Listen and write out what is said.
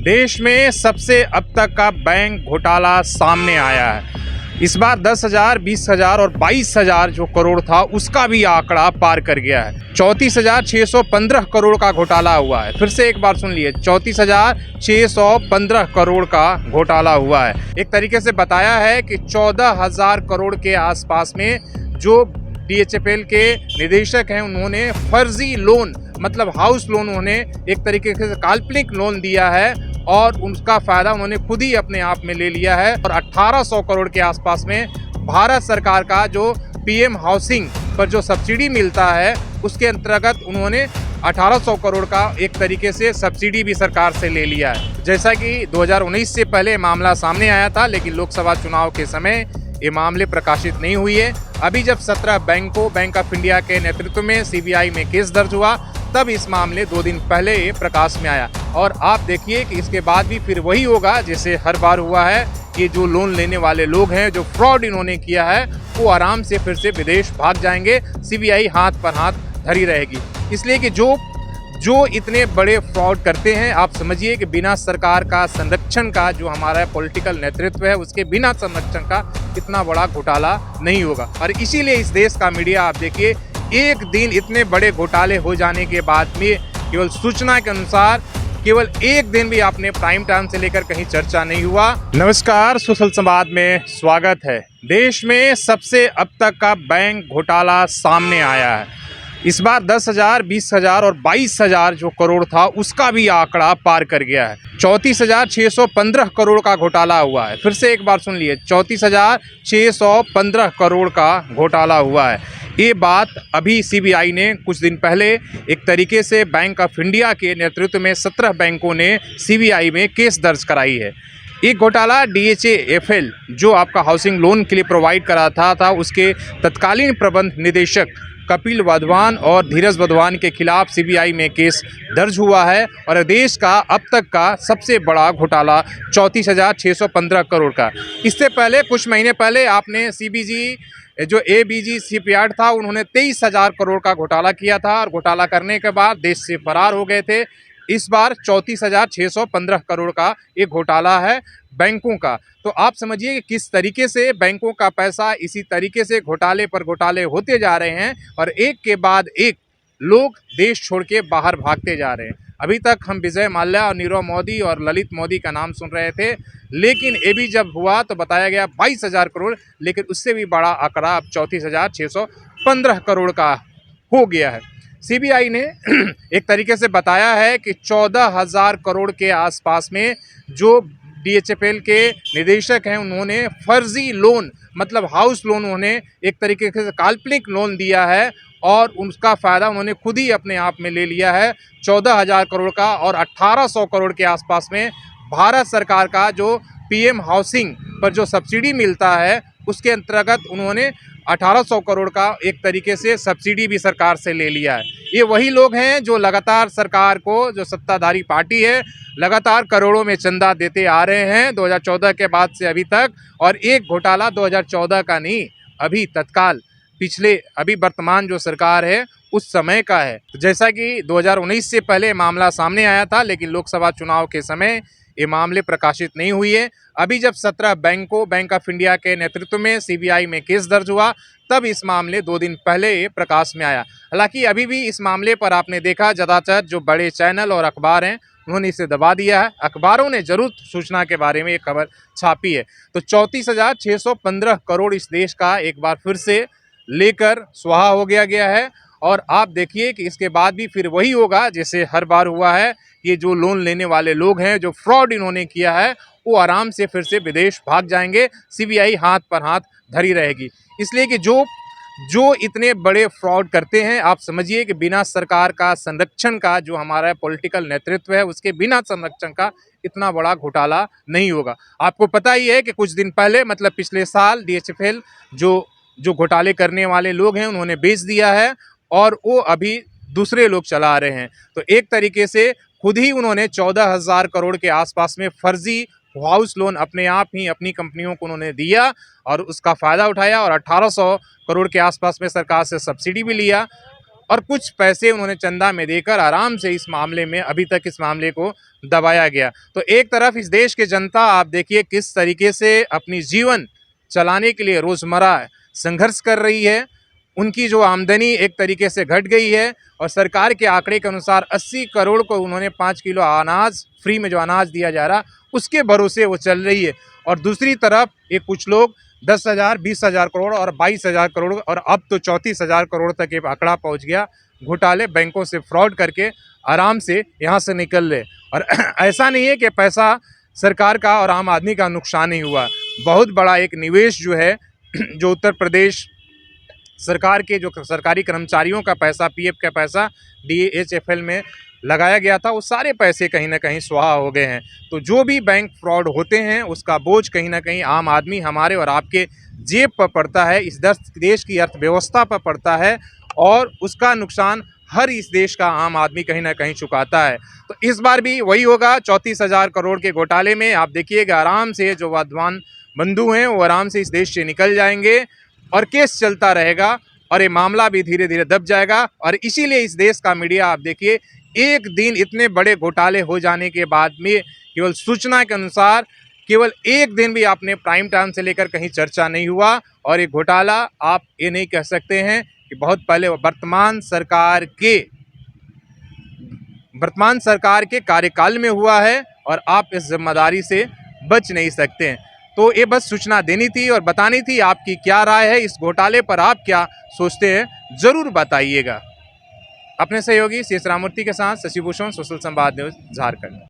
देश में सबसे अब तक का बैंक घोटाला सामने आया है। इस बार 10,000, 20,000 और 22,000 जो करोड़ था उसका भी आंकड़ा पार कर गया है। 34,615 करोड़ का घोटाला हुआ है। फिर से एक बार सुन लिए, 34,615 करोड़ का घोटाला हुआ है। एक तरीके से बताया है कि 14,000 करोड़ के आसपास में जो DHFL के निदेशक हैं उन्होंने फर्जी लोन मतलब हाउस लोन उन्होंने एक तरीके से काल्पनिक लोन दिया है और उसका फायदा उन्होंने खुद ही अपने आप में ले लिया है। और 1800 करोड़ के आसपास में भारत सरकार का जो PM हाउसिंग पर जो सब्सिडी मिलता है उसके अंतर्गत उन्होंने 1800 करोड़ का एक तरीके से सब्सिडी भी सरकार से ले लिया है। जैसा कि 2019 से पहले मामला सामने आया था, लेकिन लोकसभा चुनाव के समय ये मामले प्रकाशित नहीं हुए। अभी जब 17 बैंकों बैंक ऑफ इंडिया के नेतृत्व में CBI में केस दर्ज हुआ, तब इस मामले 2 दिन पहले प्रकाश में आया। और आप देखिए कि इसके बाद भी फिर वही होगा जैसे हर बार हुआ है कि जो लोन लेने वाले लोग हैं, जो फ्रॉड इन्होंने किया है, वो आराम से फिर से विदेश भाग जाएंगे। CBI हाथ पर हाथ धरी रहेगी। इसलिए कि जो इतने बड़े फ्रॉड करते हैं, आप समझिए कि बिना सरकार का संरक्षण का जो हमारा पॉलिटिकल नेतृत्व है उसके बिना संरक्षण का इतना बड़ा घोटाला नहीं होगा। और इसीलिए इस देश का मीडिया आप देखिए, एक दिन इतने बड़े घोटाले हो जाने के बाद में केवल सूचना के अनुसार केवल एक दिन भी आपने प्राइम टाइम से लेकर कहीं चर्चा नहीं हुआ। नमस्कार, सोशल संवाद में स्वागत है। देश में सबसे अब तक का बैंक घोटाला सामने आया है। इस बार 10,000, 20,000 और 22,000 जो करोड़ था उसका भी आंकड़ा पार कर गया है। 34,615 करोड़ का घोटाला हुआ है। फिर से एक बार सुन लिए, 34,615 करोड़ का घोटाला हुआ है। ये बात अभी CBI ने कुछ दिन पहले एक तरीके से बैंक ऑफ इंडिया के नेतृत्व में 17 बैंकों ने CBI में केस दर्ज कराई है। ये घोटाला DHFL जो आपका हाउसिंग लोन के लिए प्रोवाइड कराता था उसके तत्कालीन प्रबंध निदेशक कपिल वाधवान और धीरज वाधवान के खिलाफ CBI में केस दर्ज हुआ है। और देश का अब तक का सबसे बड़ा घोटाला 34,615 करोड़ का। इससे पहले कुछ महीने पहले आपने जो ABG शिपयार्ड था उन्होंने 23,000 करोड़ का घोटाला किया था और घोटाला करने के बाद देश से फरार हो गए थे। इस बार 34,615 करोड़ का एक घोटाला है बैंकों का। तो आप समझिए कि किस तरीके से बैंकों का पैसा इसी तरीके से घोटाले पर घोटाले होते जा रहे हैं और एक के बाद एक लोग देश छोड़ के बाहर भागते जा रहे हैं। अभी तक हम विजय माल्या और नीरव मोदी और ललित मोदी का नाम सुन रहे थे, लेकिन ये भी जब हुआ तो बताया गया 22,000 करोड़, लेकिन उससे भी बड़ा आंकड़ा अब 34,615 करोड़ का हो गया है। CBI ने एक तरीके से बताया है कि 14,000 करोड़ के आसपास में जो DHFL के निदेशक हैं उन्होंने फर्जी लोन मतलब हाउस लोन उन्होंने एक तरीके से काल्पनिक लोन दिया है और उसका फ़ायदा उन्होंने खुद ही अपने आप में ले लिया है 14,000 करोड़ का। और 1800 करोड़ के आसपास में भारत सरकार का जो PM हाउसिंग पर जो सब्सिडी मिलता है उसके अंतर्गत उन्होंने 1800 करोड़ का एक तरीके से सब्सिडी भी सरकार से ले लिया है। ये वही लोग हैं जो लगातार सरकार को, जो सत्ताधारी पार्टी है, लगातार करोड़ों में चंदा देते आ रहे हैं 2014 के बाद से अभी तक। और एक घोटाला 2014 का नहीं, अभी तत्काल अभी वर्तमान जो सरकार है उस समय का है। तो जैसा कि 2019 से पहले मामला सामने आया था, लेकिन लोकसभा चुनाव के समय ये मामले प्रकाशित नहीं हुए। अभी जब 17 बैंकों बैंक ऑफ इंडिया के नेतृत्व में CBI में केस दर्ज हुआ, तब इस मामले 2 दिन पहले प्रकाश में आया। हालांकि अभी भी इस मामले पर आपने देखा ज़्यादातर जो बड़े चैनल और अखबार हैं उन्होंने इसे दबा दिया है। अखबारों ने जरूर सूचना के बारे में एक खबर छापी है। तो 34,615 करोड़ इस देश का एक बार फिर से लेकर स्वाहा हो गया है। और आप देखिए कि इसके बाद भी फिर वही होगा जैसे हर बार हुआ है। ये जो लोन लेने वाले लोग हैं, जो फ्रॉड इन्होंने किया है, वो आराम से फिर से विदेश भाग जाएंगे। CBI हाथ पर हाथ धरी रहेगी। इसलिए कि जो इतने बड़े फ्रॉड करते हैं, आप समझिए कि बिना सरकार का संरक्षण का जो हमारा पॉलिटिकल नेतृत्व है उसके बिना संरक्षण का इतना बड़ा घोटाला नहीं होगा। आपको पता ही है कि कुछ दिन पहले मतलब पिछले साल DHFL जो घोटाले करने वाले लोग हैं उन्होंने बेच दिया है और वो अभी दूसरे लोग चला रहे हैं। तो एक तरीके से खुद ही उन्होंने 14,000 करोड़ के आसपास में फर्जी हाउस लोन अपने आप ही अपनी कंपनियों को उन्होंने दिया और उसका फ़ायदा उठाया और 1800 करोड़ के आसपास में सरकार से सब्सिडी भी लिया। और कुछ पैसे उन्होंने चंदा में देकर आराम से इस मामले में अभी तक इस मामले को दबाया गया। तो एक तरफ इस देश की जनता आप देखिए किस तरीके से अपनी जीवन चलाने के लिए रोज़मर्रा संघर्ष कर रही है। उनकी जो आमदनी एक तरीके से घट गई है और सरकार के आंकड़े के अनुसार 80 करोड़ को उन्होंने 5 किलो अनाज फ्री में जो अनाज दिया जा रहा उसके भरोसे वो चल रही है। और दूसरी तरफ ये कुछ लोग 10,000, 20,000 करोड़ और 22,000 करोड़ और अब तो 34,000 करोड़ तक ये आंकड़ा पहुंच गया। घोटाले बैंकों से फ्रॉड करके आराम से यहाँ से निकल रहे। और ऐसा नहीं है कि पैसा सरकार का और आम आदमी का नुकसान ही हुआ। बहुत बड़ा एक निवेश जो है जो उत्तर प्रदेश सरकार के जो सरकारी कर्मचारियों का पैसा, पीएफ का पैसा DHFL में लगाया गया था, वो सारे पैसे कहीं ना कहीं स्वाहा हो गए हैं। तो जो भी बैंक फ्रॉड होते हैं उसका बोझ कहीं ना कहीं आम आदमी हमारे और आपके जेब पर पड़ता है, इस देश की अर्थव्यवस्था पर पड़ता है और उसका नुकसान हर इस देश का आम आदमी कहीं ना कहीं चुकाता है। तो इस बार भी वही होगा। 34,000 करोड़ के घोटाले में आप देखिएगा आराम से जो वाधवान बंधु हैं वो आराम से इस देश से निकल जाएंगे और केस चलता रहेगा और ये मामला भी धीरे धीरे दब जाएगा। और इसीलिए इस देश का मीडिया आप देखिए एक दिन इतने बड़े घोटाले हो जाने के बाद में केवल सूचना के अनुसार केवल एक दिन भी आपने प्राइम टाइम से लेकर कहीं चर्चा नहीं हुआ। और ये घोटाला आप ये नहीं कह सकते हैं कि बहुत पहले वर्तमान सरकार के कार्यकाल में हुआ है और आप इस जिम्मेदारी से बच नहीं सकते हैं। तो ये बस सूचना देनी थी और बतानी थी। आपकी क्या राय है इस घोटाले पर, आप क्या सोचते हैं, ज़रूर बताइएगा। अपने सहयोगी शेष राममूर्ति के साथ शशि भूषण, सोशल संवाद न्यूज़, झारखंड।